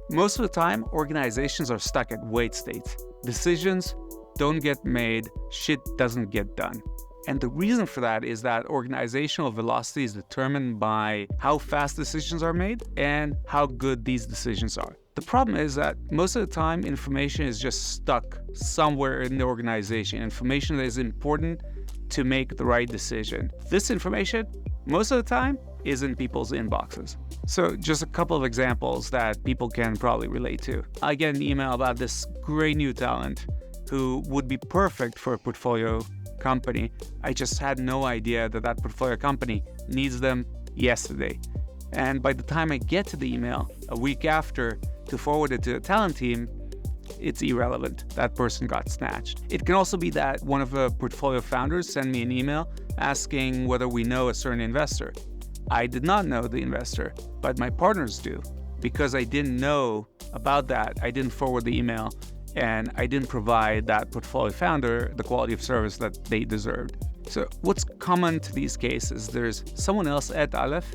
Most of the time, organizations are stuck at wait states. Decisions don't get made, shit doesn't get done. And the reason for that is that organizational velocity is determined by how fast decisions are made and how good these decisions are. The problem is that most of the time, information is just stuck somewhere in the organization, information that is important to make the right decision. This information, most of the time, is in people's inboxes. So just a couple of examples that people can probably relate to. I get an email about this great new talent who would be perfect for a portfolio company. I just had no idea that that portfolio company needs them yesterday. And by the time I get to the email a week after to forward it to the talent team, it's irrelevant. That person got snatched. It can also be that one of the portfolio founders sent me an email asking whether we know a certain investor. I did not know the investor, but my partners do. Because I didn't know about that, I didn't forward the email, and I didn't provide that portfolio founder the quality of service that they deserved. So what's common to these cases? There's someone else at Aleph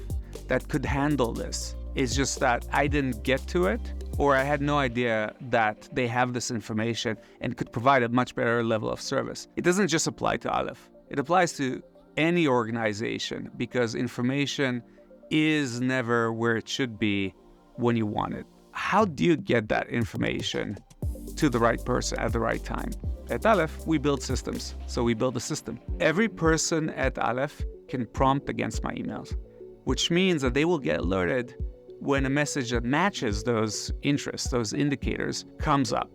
that could handle this. It's just that I didn't get to it, or I had no idea that they have this information and could provide a much better level of service. It doesn't just apply to Aleph. It applies to any organization because information is never where it should be when you want it. How do you get that information to the right person at the right time? At Aleph, we build systems. So we build a system. Every person at Aleph can prompt against my emails, which means that they will get alerted when a message that matches those interests, those indicators, comes up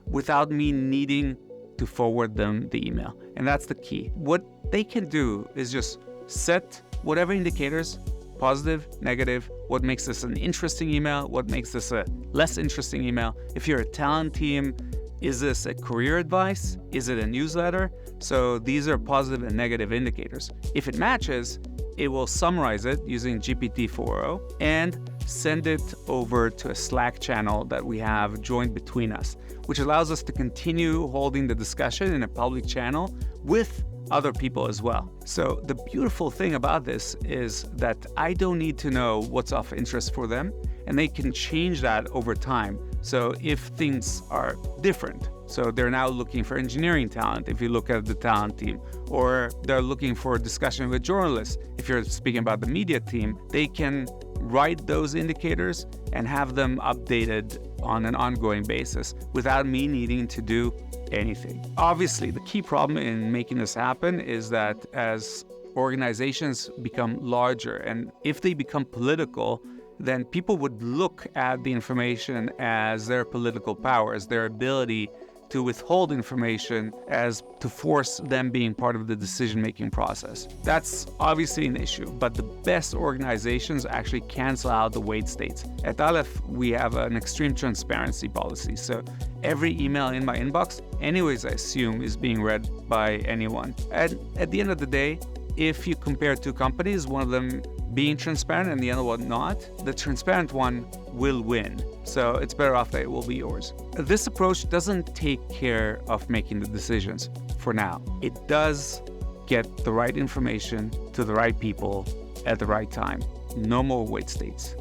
without me needing to forward them the email. And that's the key. What they can do is just set whatever indicators, positive, negative, what makes this an interesting email, what makes this a less interesting email. If you're a talent team, is this a career advice? Is it a newsletter? So these are positive and negative indicators. If it matches, it will summarize it using GPT-4o and send it over to a Slack channel that we have joined between us, which allows us to continue holding the discussion in a public channel with other people as well. So the beautiful thing about this is that I don't need to know what's of interest for them, and they can change that over time. So if things are different, so they're now looking for engineering talent if you look at the talent team, or they're looking for a discussion with journalists if you're speaking about the media team, they can write those indicators and have them updated on an ongoing basis without me needing to do anything. Obviously, the key problem in making this happen is that as organizations become larger and if they become political, then people would look at the information as their political power, as their ability to withhold information, as to force them being part of the decision-making process. That's obviously an issue, but the best organizations actually cancel out the wait states. At Aleph, we have an extreme transparency policy, so every email in my inbox, anyways, I assume, is being read by anyone. And at the end of the day, if you compare two companies, one of them being transparent and the other one not, the transparent one will win. So it's better off that it will be yours. This approach doesn't take care of making the decisions for now. It does get the right information to the right people at the right time. No more wait states.